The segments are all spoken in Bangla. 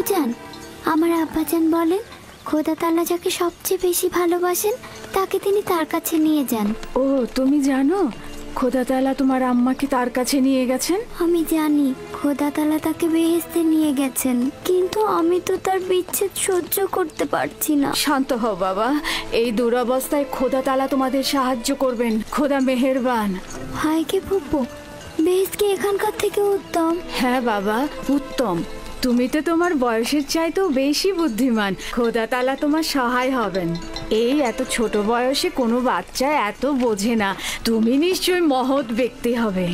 আব্বুজান, আমার আব্বাজান বলেন খোদা তাআলা যাকে সবচেয়ে বেশি ভালোবাসেন তাকে তিনি তার কাছে নিয়ে যান। ও, তুমি জানো খোদা তাআলা তোমার আম্মাকে তার কাছে নিয়ে গেছেন? আমি জানি খোদা তাআলা তাকে বেহেশতে নিয়ে গেছেন, কিন্তু আমি তো তার বিচ্ছেদ সহ্য করতে পারছি না। শান্ত হও বাবা, এই দুরবস্থায় খোদা তাআলা তোমাদের সাহায্য করবেন। খোদা মেহেরবান। হায় কে ফুপু, বেহেশত কি এখানকার থেকে উত্তম? হ্যাঁ বাবা, উত্তম। তুমি তো তোমার বয়সের চাইতেও বেশি বুদ্ধিমান। খোদা তাআলা তোমার সহায় হবেন। এই এত ছোট বয়সে কোনো বাচ্চা এত বোঝে না। তুমি নিশ্চয়ই মহৎ ব্যক্তি হবে।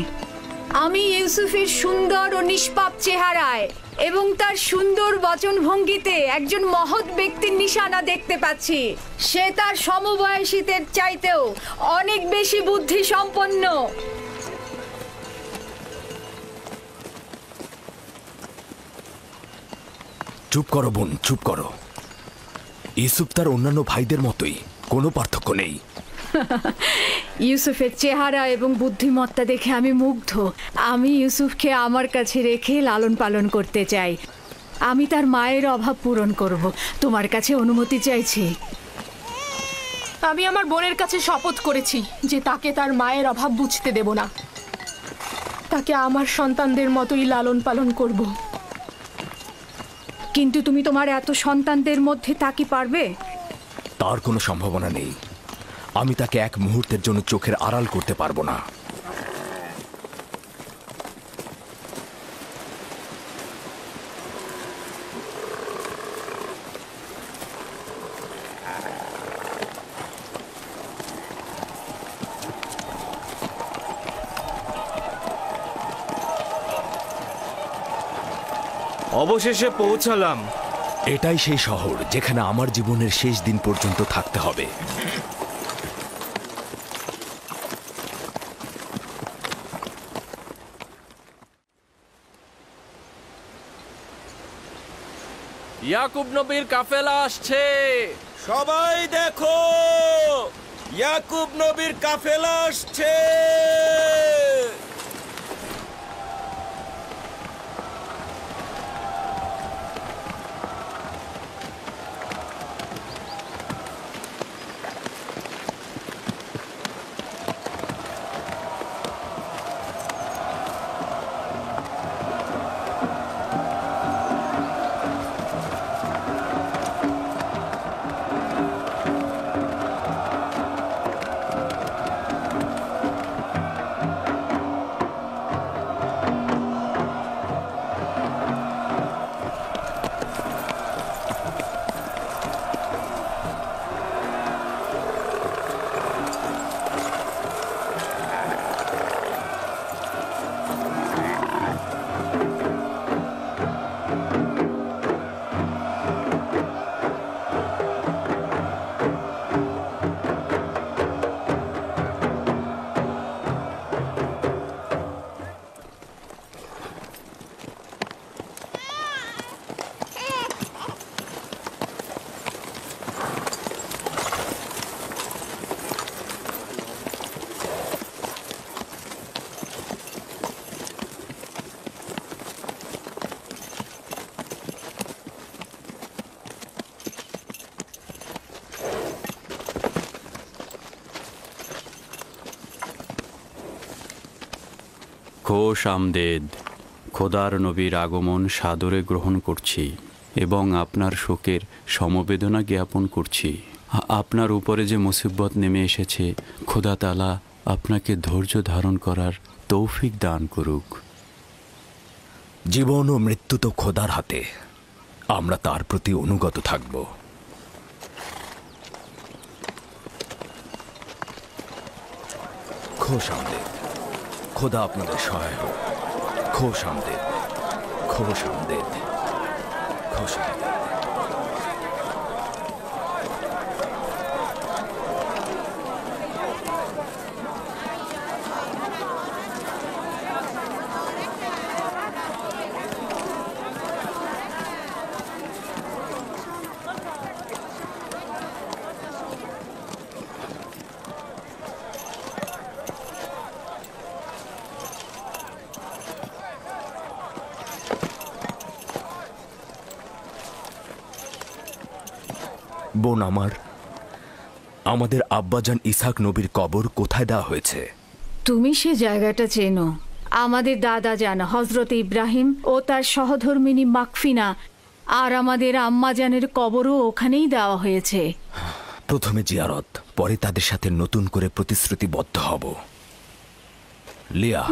আমি ইউসুফের সুন্দর ও নিষ্পাপ চেহারায় এবং তার সুন্দর বচনভঙ্গিতে একজন মহৎ ব্যক্তির নিশানা দেখতে পাচ্ছি। সে তার সমবয়সীদের চাইতেও অনেক বেশি বুদ্ধি সম্পন্ন। চুপ করো বোন, চুপ করো। ইউসুফ তার অন্যান্য ভাইদের মতোই, কোনো পার্থক্য নেই। ইউসুফের চেহারা এবং বুদ্ধিমত্তা দেখে আমি মুগ্ধ। আমি ইউসুফকে আমার কাছে রেখে লালন পালন করতে চাই। আমি তার মায়ের অভাব পূরণ করব। তোমার কাছে অনুমতি চাইছি। আমি আমার বোনের কাছে শপথ করেছি যে তাকে তার মায়ের অভাব বুঝতে দেব না। তাকে আমার সন্তানদের মতোই লালন পালন করব। কিন্তু তুমি তোমার এত সন্তানদের মধ্যে তা কি পারবে? তার কোনো সম্ভাবনা নেই। আমি তাকে এক মুহূর্তের জন্য চোখের আড়াল করতে পারবো না। অবশেষে পৌঁছালাম। এটাই সেই শহর যেখানে আমার জীবনের শেষ দিন পর্যন্ত থাকতে হবে। ইয়াকুব নবীর কাফেলা আসছে। সবাই দেখো, ইয়াকুব নবীর কাফেলা আসছে। খোশ আমদেদ। খোদার নবীর আগমন সাদরে গ্রহণ করছি এবং আপনার শোকের সমবেদনা জ্ঞাপন করছি। আপনার উপরে যে মুসিবত নেমে এসেছে, খোদা তাআলা আপনাকে ধৈর্য ধারণ করার তৌফিক দান করুক। জীবন ও মৃত্যু তো খোদার হাতে, আমরা তার প্রতি অনুগত থাকব। খোশ আমদেদ। খোদা আপনাদের সহায় হোক। খোশ আমদেদ, খোশ আমদেদ, খোশ আমদেদ। বোন আমার, আমাদের আব্বাজান ইসহাক নবীর কবর কোথায় দেওয়া হয়েছে? তুমি সে জায়গাটা চেনো। আমাদের দাদা জান হজরত ইব্রাহিম ও তার সহধর্মিনী মাকফিনা আর আমাদের আম্মাজানের কবরও ওখানেই দেওয়া হয়েছে। প্রথমে জিয়ারত, পরে তাদের সাথে নতুন করে প্রতিশ্রুতিবদ্ধ হব। লিয়া,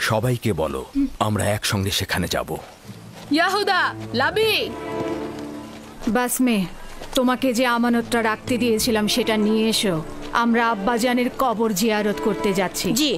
সবাইকে বলো আমরা একসঙ্গে সেখানে যাব। ইয়াহুদা, লাবি, বাসমে, তোমাকে যে আমানতটা রাখতে দিয়েছিলাম সেটা নিয়ে এসো। আমরা আব্বাজানের কবর জিয়ারত করতে যাচ্ছি। জি।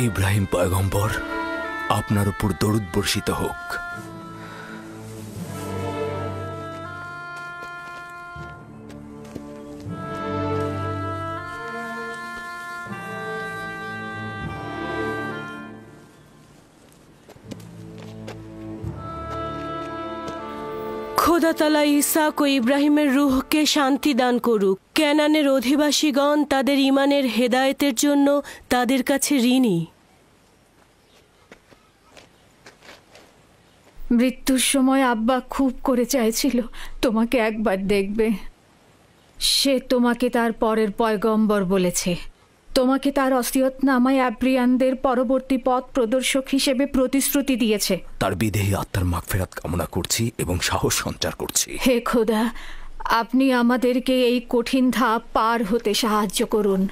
ইব্রাহিম পয়গম্বর, আপনার উপর দরুদ বর্ষিত হোক। খোদা তাআলা ইসহাক ও ইব্রাহিমের রূহকে শান্তি দান করুক। কেনানের অধিবাসীগণ তাদের ঈমানের হেদায়েতের জন্য তাদের কাছে ঋণী। মৃত্যুর সময় আব্বা খুব করে চাইছিল তোমাকে একবার দেখবে। সে তোমাকে তার পরের পয়গম্বর বলেছে। তোমাকে তার ওসিয়তনামায় আব্রিয়ানদের পরবর্তী পথ প্রদর্শক হিসেবে প্রতিশ্রুতি দিয়েছে। তার বিদেহী আত্মার মাগফিরাত কামনা করছি এবং সাহস সঞ্চার করছি। হে খোদা, আপনি আমাদেরকে এই কঠিন ধাপ পার হতে সাহায্য করুন।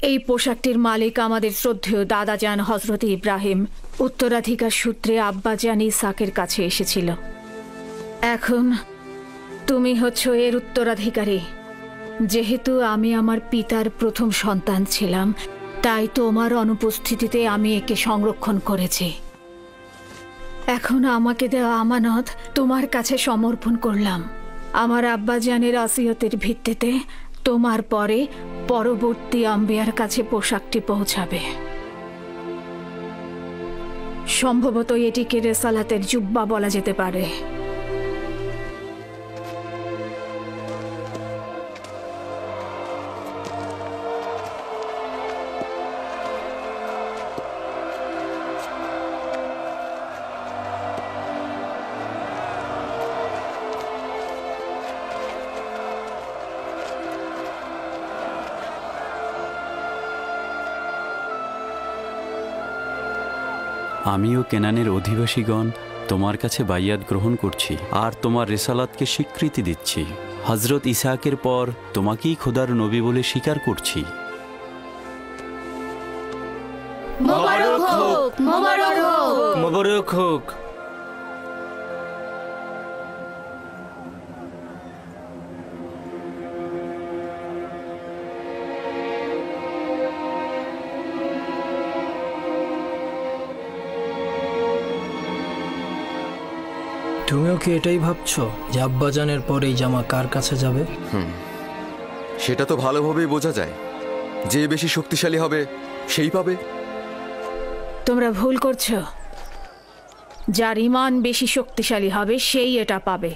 এই পোশাকটির মালিক আমাদের শ্রদ্ধেয় দাদাজান হজরত ইব্রাহিম উত্তরাধিকার সূত্রে আব্বাজান ইসহাকের কাছে এসেছিল। এখন তুমি হচ্ছ এর উত্তরাধিকারী। যেহেতু আমি আমার পিতার প্রথম সন্তান ছিলাম, তাই তোমার অনুপস্থিতিতে আমি একে সংরক্ষণ করেছি। এখন আমাকে দেওয়া আমানত তোমার কাছে সমর্পণ করলাম। আমার আব্বাজানের ওসিয়তের ভিত্তিতে তোমার পরে পরবর্তী আম্বিয়ার কাছে পোশাকটি পৌঁছাবে। সম্ভবত এটিকে রেসালাতের জুব্বা বলা যেতে পারে। আমিও কেনানের অধিবাসীগণ তোমার কাছে বাইয়াত গ্রহণ করছি আর তোমার রেসালাতকে স্বীকৃতি দিচ্ছি। হজরত ইসহাকের পর তোমাকেই খোদার নবী বলে স্বীকার করছি। মোবারক হোক, মোবারক হোক। মোবারক হোক। তুমিও কি এটাই ভাবছো যে আব্বাজানের পর এই জামা কার কাছে যাবে? সেটা তো ভালোভাবেই বোঝা যায়। যে বেশি শক্তিশালী হবে সেই পাবে। তোমরা ভুল করছো। যার ঈমান বেশি শক্তিশালী হবে সেই এটা পাবে।